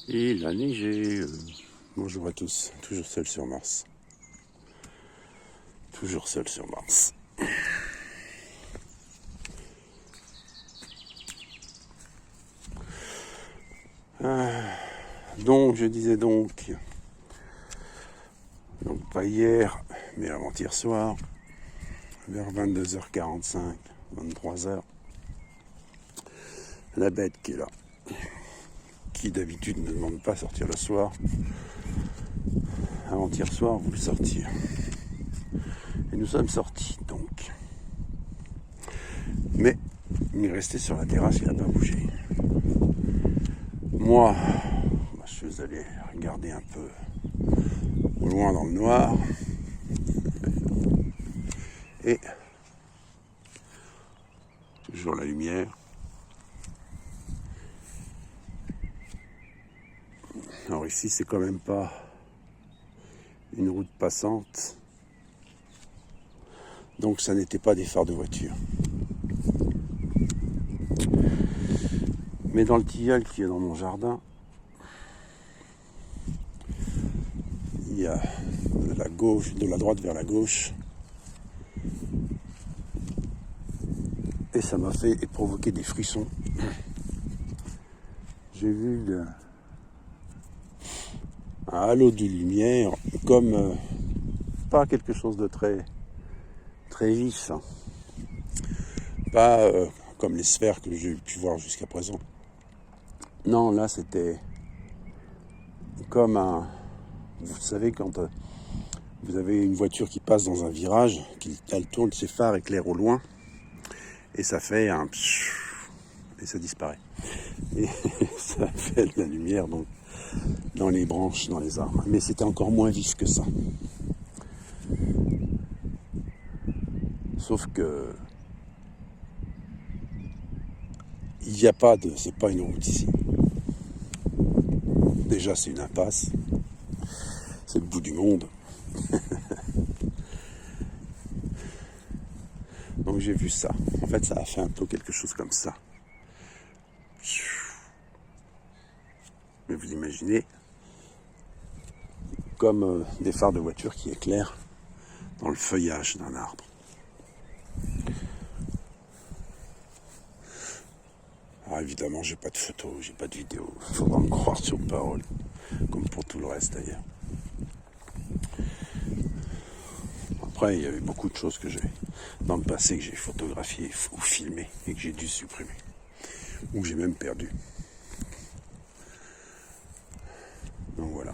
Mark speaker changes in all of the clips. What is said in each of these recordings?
Speaker 1: Et il a neigé. Bonjour à tous, toujours seul sur Mars. Toujours seul sur Mars. Donc, je disais donc pas hier, mais avant-hier soir, vers 22h45, 23h, la bête qui est là, qui d'habitude ne demande pas à sortir le soir, avant-hier soir voulait sortir. Et nous sommes sortis donc. Mais il est resté sur la terrasse, il n'a pas bougé. Moi, je suis allé regarder un peu au loin dans le noir. Et toujours la lumière. Alors ici, c'est quand même pas une route passante. Donc ça n'était pas des phares de voiture. Mais dans le tilleul qui est dans mon jardin, il y a de la droite vers la gauche. Et ça m'a fait provoquer des frissons. J'ai vu un halo de lumière, comme pas quelque chose de très vif, hein. Pas comme les sphères que j'ai pu voir jusqu'à présent. Non, là c'était comme vous savez, quand vous avez une voiture qui passe dans un virage, elle tourne, ses phares éclairent au loin, et ça fait un et ça disparaît. Et ça fait de la lumière donc dans les branches, dans les arbres. Mais c'était encore moins vif que ça. Sauf que il n'y a pas de, c'est pas une route ici. Déjà c'est une impasse, c'est le bout du monde. Donc j'ai vu ça. En fait, ça a fait un peu quelque chose comme ça. Mais vous imaginez, comme des phares de voiture qui éclairent dans le feuillage d'un arbre. Alors évidemment, j'ai pas de photos, j'ai pas de vidéos. Il faudra me croire sur parole, comme pour tout le reste d'ailleurs. Après, il y avait beaucoup de choses que j'ai dans le passé que j'ai photographiées ou filmées et que j'ai dû supprimer. Ou que j'ai même perdu. Donc voilà.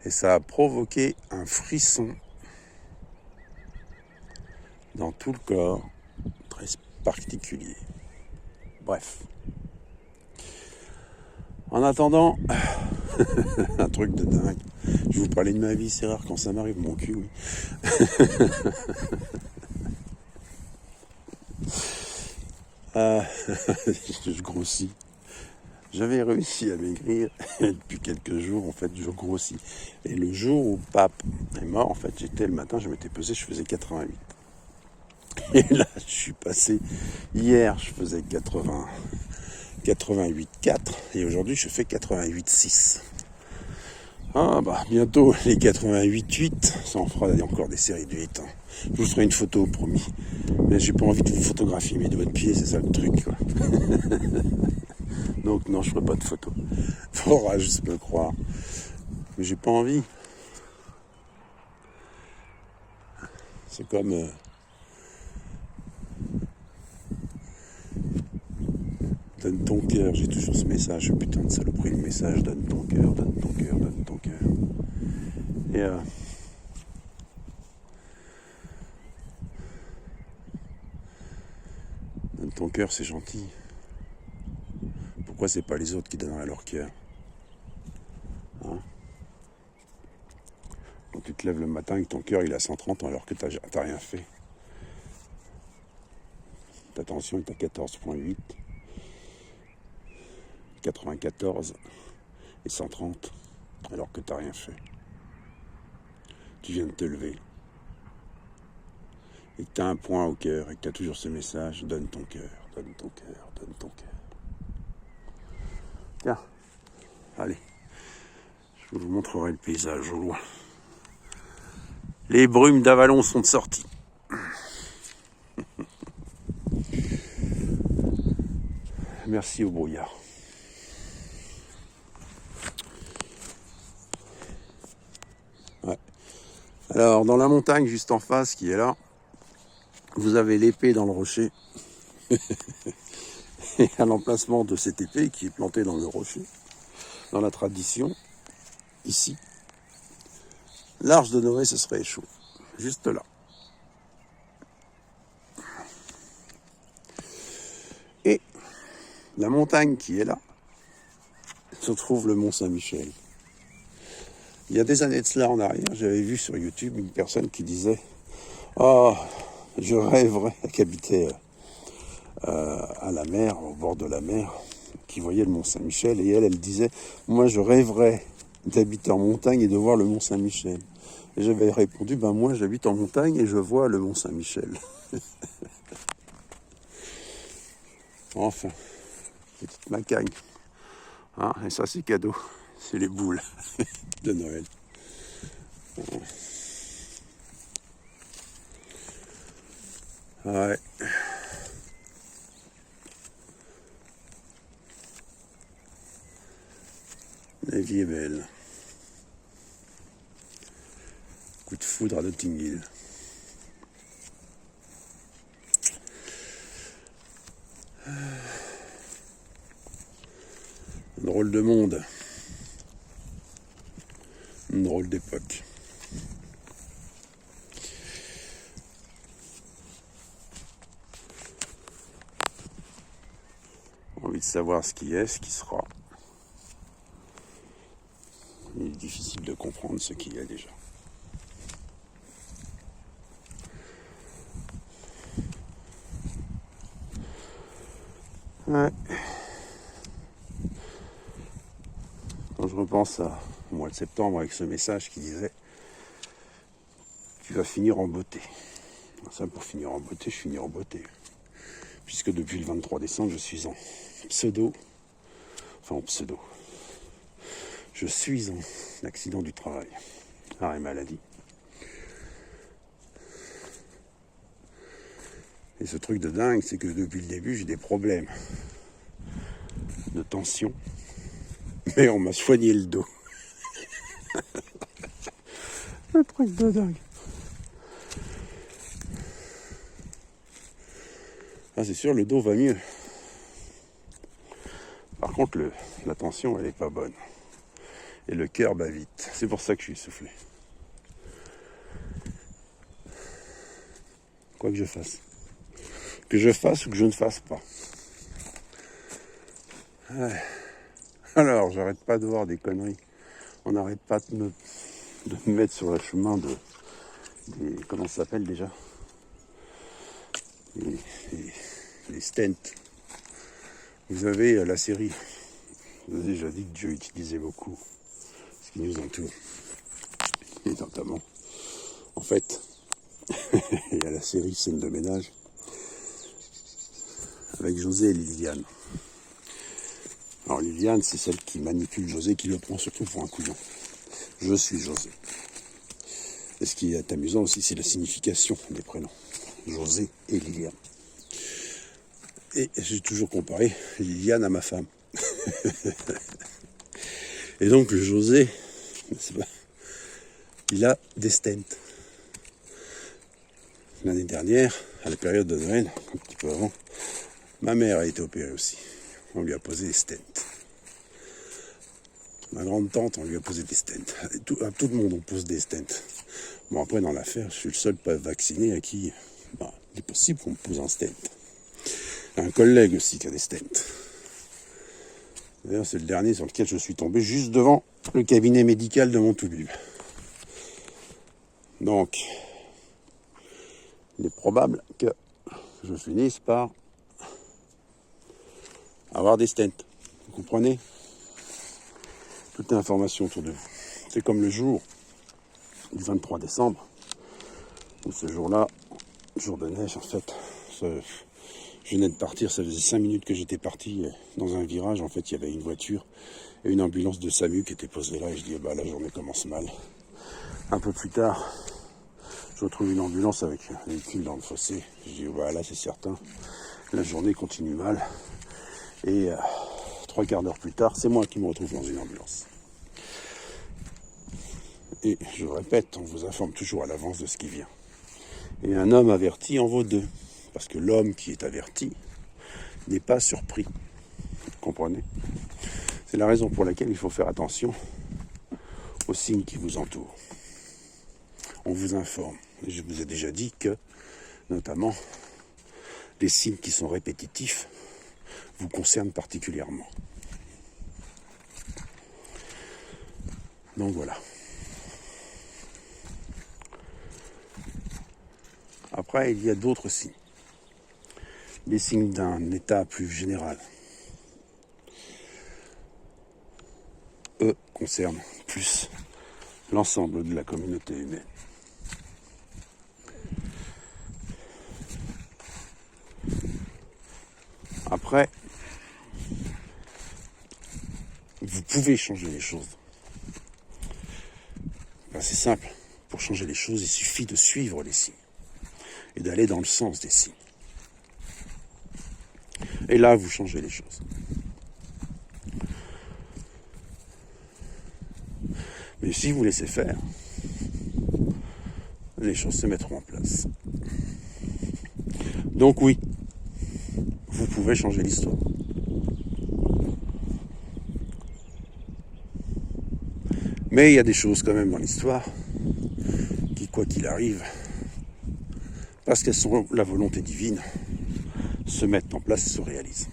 Speaker 1: Et ça a provoqué un frisson dans tout le corps, très particulier. Bref. En attendant, un truc de dingue. Je vais vous parler de ma vie, c'est rare quand ça m'arrive, mon cul, oui. Je grossis. J'avais réussi à maigrir depuis quelques jours, en fait, je grossis. Et le jour où Pape est mort, en fait, j'étais le matin, je m'étais pesé, je faisais 88. Et là, je suis passé, hier, je faisais 88,4 et aujourd'hui, je fais 88,6. Ah bah, bientôt les 88,8, ça en fera encore des séries de 8. Hein. Je vous ferai une photo, promis. Mais j'ai pas envie de vous photographier, mais de votre pied, c'est ça le truc, quoi. Donc non, je ferai pas de photo. Faudra juste me croire. Mais j'ai pas envie. C'est comme... donne ton cœur, j'ai toujours ce message, putain de saloperie, le message, donne ton cœur, donne ton cœur, donne ton cœur. Et donne ton cœur, c'est gentil. Pourquoi c'est pas les autres qui donneraient leur cœur, hein? Quand tu te lèves le matin et que ton cœur il est à 130 alors que t'as rien fait. Ta tension est à 14,8, 94 et 130 alors que t'as rien fait. Tu viens de te lever. Et que t'as un point au cœur et que t'as toujours ce message, donne ton cœur, donne ton cœur, donne ton cœur. Tiens, allez, je vous montrerai le paysage au loin. Les brumes d'Avalon sont sorties. Merci au brouillard. Ouais. Alors, dans la montagne juste en face qui est là, vous avez l'épée dans le rocher. Et à l'emplacement de cette épée qui est plantée dans le rocher, dans la tradition, ici, l'arche de Noé se serait échouée. Juste là. Et la montagne qui est là, se trouve le Mont Saint-Michel. Il y a des années de cela en arrière, j'avais vu sur YouTube une personne qui disait « Oh, je rêverais qu'habiter à la mer, au bord de la mer, qui voyait le Mont Saint-Michel. » Et elle disait « Moi, je rêverais d'habiter en montagne et de voir le Mont Saint-Michel. » Et j'avais répondu « Ben moi, j'habite en montagne et je vois le Mont Saint-Michel. » Enfin, petite macagne. Hein, et ça, c'est cadeau. C'est les boules de Noël. Ouais. La vie est belle. Coup de foudre à Notting Hill. Un drôle de monde. Une drôle d'époque. Envie de savoir ce qui est, ce qui sera. Il est difficile de comprendre ce qu'il y a déjà. Ouais. Quand je repense au mois de septembre avec ce message qui disait « Tu vas finir en beauté ». Ça, pour finir en beauté, je finis en beauté. Puisque depuis le 23 décembre, je suis en pseudo. Je suis en accident du travail. Arrêt maladie. Et ce truc de dingue, c'est que depuis le début, j'ai des problèmes de tension. Mais on m'a soigné le dos. Un truc de dingue. Ah, c'est sûr, le dos va mieux. Par contre, la tension, elle est pas bonne. Et le cœur bat vite. C'est pour ça que je suis essoufflé. Quoi que je fasse. Que je fasse ou que je ne fasse pas. Ouais. Alors, j'arrête pas de voir des conneries. On n'arrête pas de me mettre sur le chemin des comment ça s'appelle déjà, les stents. Vous avez la série. Je vous ai déjà dit que Dieu utilisait beaucoup ce qui nous entoure. Et notamment, en fait, il y a la série Scène de ménage avec José et Liliane. Alors Liliane, c'est celle qui manipule José, qui le prend surtout pour un couillon. Je suis José. Et ce qui est amusant aussi, c'est la signification des prénoms. José et Liliane. Et j'ai toujours comparé Liliane à ma femme. Et donc le José, il a des stents. L'année dernière, à la période de Noël, un petit peu avant, ma mère a été opérée aussi. On lui a posé des stents. Ma grande tante, on lui a posé des stents. À tout le monde, on pose des stents. Bon, après, dans l'affaire, je suis le seul pas vacciné à qui il est possible qu'on me pose un stent. Un collègue aussi qui a des stents. D'ailleurs, c'est le dernier sur lequel je suis tombé, juste devant le cabinet médical de mon toubib. Donc, il est probable que je finisse par avoir des stents. Vous comprenez? Toute l'information autour de vous. C'est comme le jour du 23 décembre, où ce jour-là, jour de neige, en fait, je Je venais de partir, ça faisait 5 minutes que j'étais parti dans un virage. En fait, il y avait une voiture et une ambulance de SAMU qui était posée là. Et je dis, bah, la journée commence mal. Un peu plus tard, je retrouve une ambulance avec un véhicule dans le fossé. Je dis, bah, là, c'est certain, la journée continue mal. Et 3 quarts d'heure plus tard, c'est moi qui me retrouve dans une ambulance. Et je répète, on vous informe toujours à l'avance de ce qui vient. Et un homme averti en vaut 2. Parce que l'homme qui est averti n'est pas surpris. Vous comprenez ? C'est la raison pour laquelle il faut faire attention aux signes qui vous entourent. On vous informe. Et je vous ai déjà dit que, notamment, les signes qui sont répétitifs vous concernent particulièrement. Donc voilà. Après, il y a d'autres signes. Les signes d'un état plus général. Eux concernent plus l'ensemble de la communauté humaine. Après, vous pouvez changer les choses. Ben, c'est simple. Pour changer les choses, il suffit de suivre les signes et d'aller dans le sens des signes. Et là, vous changez les choses. Mais si vous laissez faire, les choses se mettront en place. Donc oui, vous pouvez changer l'histoire. Mais il y a des choses quand même dans l'histoire qui, quoi qu'il arrive, parce qu'elles sont la volonté divine, se mettent en place et se réalisent.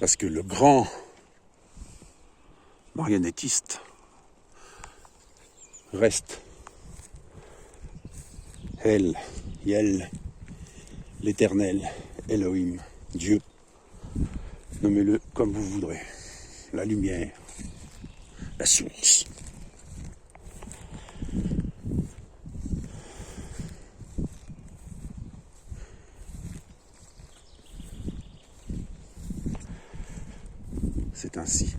Speaker 1: Parce que le grand marionnettiste reste El, Yel, l'Éternel, Elohim, Dieu. Nommez-le comme vous voudrez. La lumière, la source. C'est ainsi,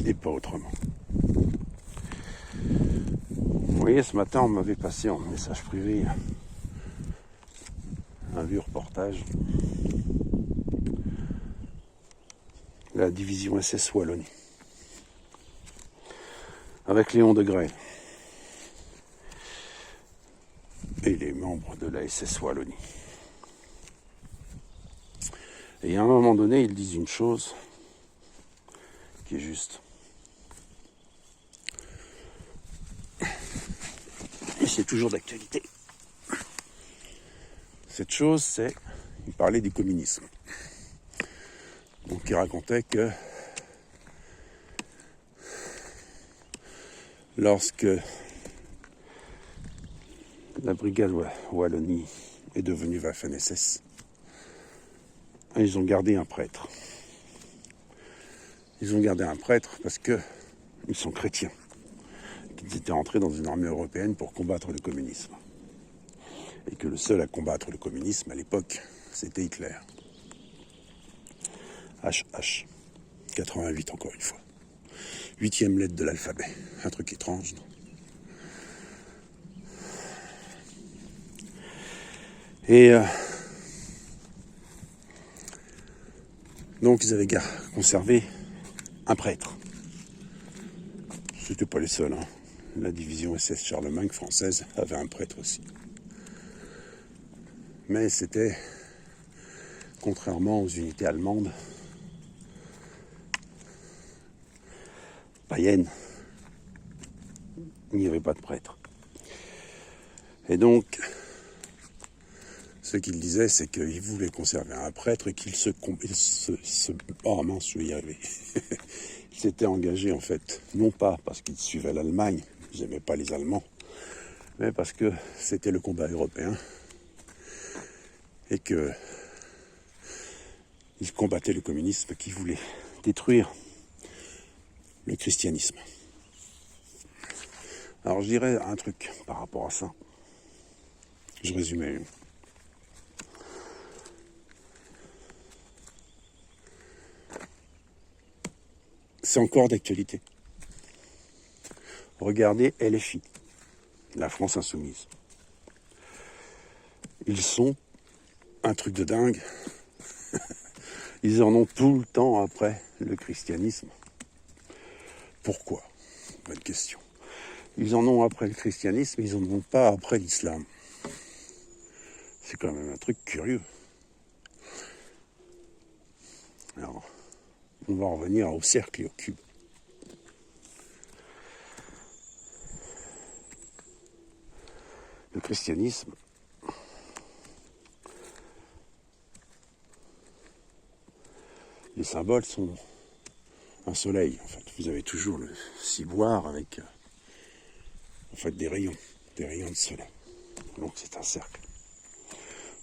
Speaker 1: et pas autrement. Vous voyez, ce matin, on m'avait passé en message privé un vieux reportage. La division SS Wallonie. Avec Léon Degrelle. Et les membres de la SS Wallonie. Et à un moment donné, ils disent une chose qui est juste. Et c'est toujours d'actualité. Cette chose, c'est, il parlait du communisme. Donc il racontait que lorsque la brigade Wallonie est devenue Waffen-SS, ils ont gardé un prêtre. Ils ont gardé un prêtre parce qu'ils sont chrétiens. Qu'ils étaient entrés dans une armée européenne pour combattre le communisme. Et que le seul à combattre le communisme à l'époque, c'était Hitler. HH. 88 encore une fois. 8e lettre de l'alphabet. Un truc étrange, non ? Et donc ils avaient conservé un prêtre. C'était pas les seuls, hein. La division SS Charlemagne française avait un prêtre aussi. Mais c'était, contrairement aux unités allemandes, païennes, il n'y avait pas de prêtre. Et donc, ce qu'il disait, c'est qu'il voulait conserver un prêtre et qu'il oh mince, je vais y arriver. Il s'était engagé, en fait, non pas parce qu'il suivait l'Allemagne, ils n'aimaient pas les Allemands, mais parce que c'était le combat européen et que il combattait le communisme qui voulait détruire le christianisme. Alors je dirais un truc par rapport à ça. Je résumais. c'est encore d'actualité. Regardez LFI, la France Insoumise. Ils sont un truc de dingue. Ils en ont tout le temps après le christianisme. Pourquoi? Bonne question. Ils en ont après le christianisme, ils en ont pas après l'islam. C'est quand même un truc curieux. Alors, on va revenir au cercle et au cube. Le christianisme, les symboles sont un soleil, en fait. Vous avez toujours le ciboire avec en fait des rayons de soleil. Donc c'est un cercle.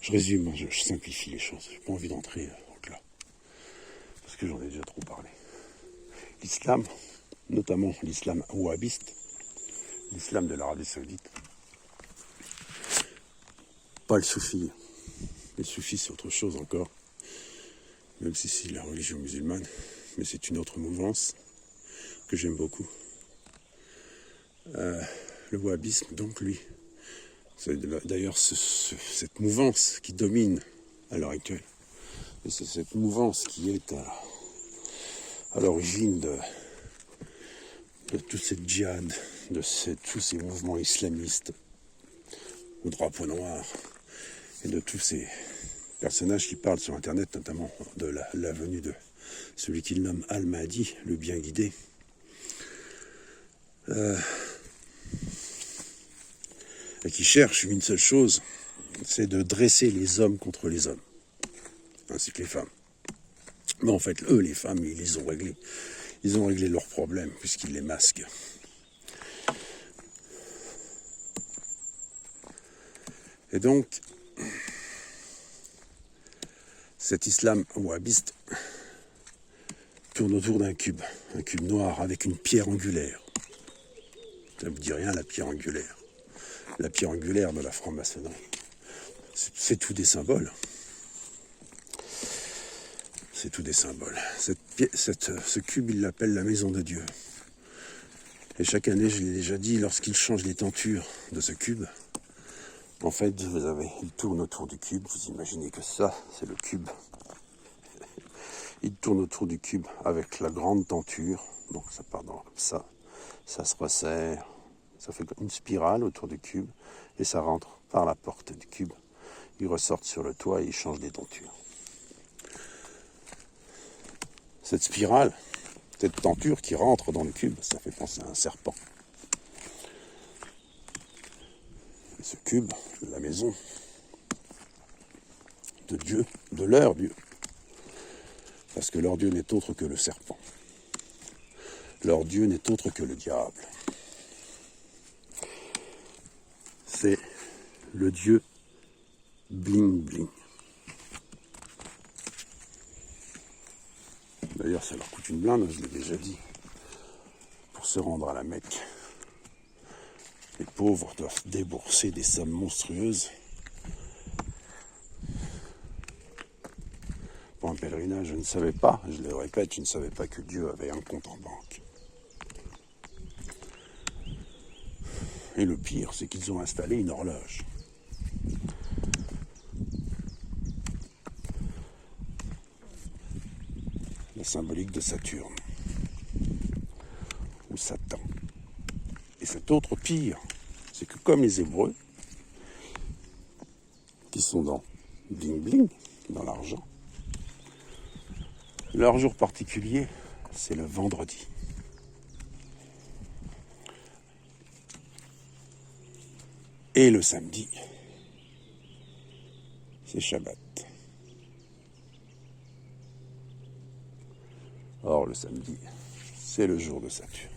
Speaker 1: Je résume, je simplifie les choses. J'ai pas envie d'entrer au-delà. Parce que j'en ai déjà trop parlé. L'islam, notamment l'islam wahhabiste, l'islam de l'Arabie Saoudite, pas le soufi. Le soufi, c'est autre chose encore. Même si c'est la religion musulmane. Mais c'est une autre mouvance que j'aime beaucoup. Le wahhabisme, donc, lui, c'est d'ailleurs cette mouvance qui domine à l'heure actuelle. Et c'est cette mouvance qui est à l'origine de toute cette djihad, tous ces mouvements islamistes, au drapeau noir, et de tous ces personnages qui parlent sur Internet, notamment de la venue de celui qu'il nomme Al-Mahdi, le bien guidé. Et qui cherche une seule chose, c'est de dresser les hommes contre les hommes, ainsi que les femmes. Mais en fait, eux, les femmes, ils les ont réglés. Ils ont réglé leurs problèmes, puisqu'ils les masquent. Et donc, cet islam wahhabiste tourne autour d'un cube noir avec une pierre angulaire. Ça ne vous dit rien, la pierre angulaire. La pierre angulaire de la franc-maçonnerie. C'est tout des symboles. C'est tout des symboles. Ce cube, il l'appelle la maison de Dieu. Et chaque année, je l'ai déjà dit, lorsqu'il change les tentures de ce cube, en fait, il tourne autour du cube. Vous imaginez que ça, c'est le cube. Il tourne autour du cube avec la grande tenture. Donc ça part comme ça. Ça se resserre. Ça fait une spirale autour du cube. Et ça rentre par la porte du cube. Ils ressortent sur le toit et ils changent les tentures. Cette spirale, cette tenture qui rentre dans le cube, ça fait penser à un serpent. Et ce cube, la maison de Dieu, de leur Dieu. Parce que leur Dieu n'est autre que le serpent. Leur Dieu n'est autre que le diable. C'est le Dieu bling bling. D'ailleurs, ça leur coûte une blinde, je l'ai déjà dit. Pour se rendre à la Mecque, les pauvres doivent débourser des sommes monstrueuses. Pour un pèlerinage, je ne savais pas, je le répète, je ne savais pas que Dieu avait un compte en banque. Et le pire, c'est qu'ils ont installé une horloge. La symbolique de Saturne. Ou Satan. Et cet autre pire, c'est que comme les Hébreux, qui sont dans bling bling, dans l'argent, leur jour particulier, c'est le vendredi. Et le samedi, c'est Shabbat. Or, le samedi, c'est le jour de Saturne.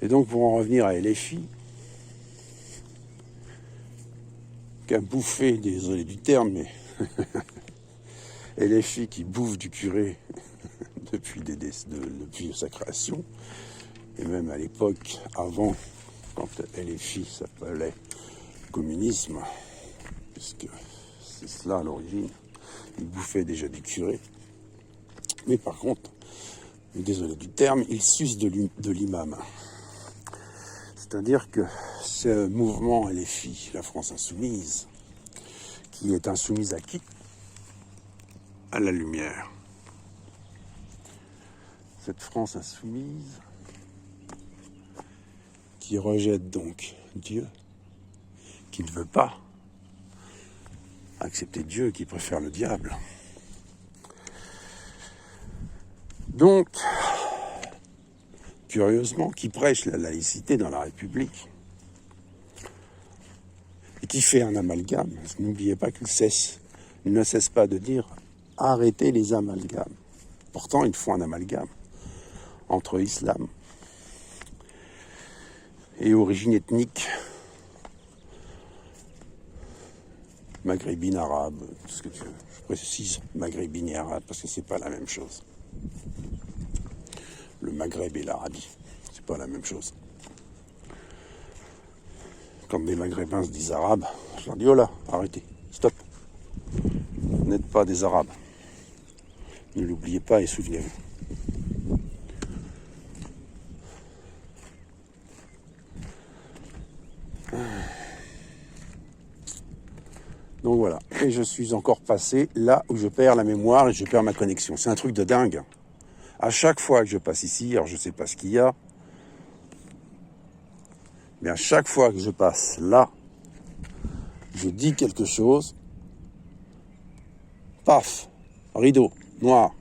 Speaker 1: Et donc, pour en revenir à LFI, qui a bouffé, désolé du terme, mais LFI qui bouffe du curé depuis sa création, et même à l'époque, avant, quand LFI s'appelait communisme, puisque c'est cela à l'origine. Ils bouffaient déjà des curés. Mais par contre, désolé du terme, ils sucent de l'imam. C'est-à-dire que ce mouvement LFI, la France Insoumise, qui est insoumise à qui? À la lumière. Cette France insoumise qui rejette donc Dieu, qui ne veut pas accepter Dieu, qui préfère le diable. Donc, curieusement, qui prêche la laïcité dans la République et qui fait un amalgame. N'oubliez pas qu'il ne cesse pas de dire « arrêtez les amalgames ». Pourtant, ils font un amalgame entre islam et origine ethnique maghrébine, arabe, tout ce que tu veux. Je précise maghrébine et arabe parce que c'est pas la même chose. Le Maghreb et l'Arabie, c'est pas la même chose. Quand des Maghrébins se disent arabes, je leur dis oh là, arrêtez, stop. Vous n'êtes pas des arabes. Ne l'oubliez pas et souvenez-vous. Donc voilà, et je suis encore passé là où je perds la mémoire et je perds ma connexion. C'est un truc de dingue. À chaque fois que je passe ici, alors je ne sais pas ce qu'il y a, mais à chaque fois que je passe là, je dis quelque chose, paf, rideau, noir.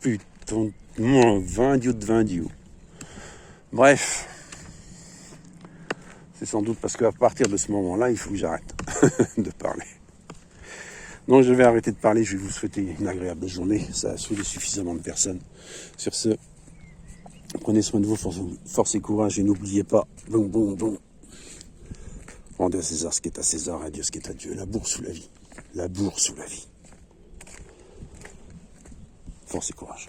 Speaker 1: Putain, 20 diou. Bref, c'est sans doute parce qu'à partir de ce moment-là, il faut que j'arrête de parler. Donc je vais arrêter de parler, je vais vous souhaiter une agréable journée, ça a saoulé suffisamment de personnes. Sur ce, prenez soin de vous, force et courage, et n'oubliez pas, rendez à César ce qui est à César, à Dieu ce qui est à Dieu, la bourse ou la vie, la bourse ou la vie. Force et courage.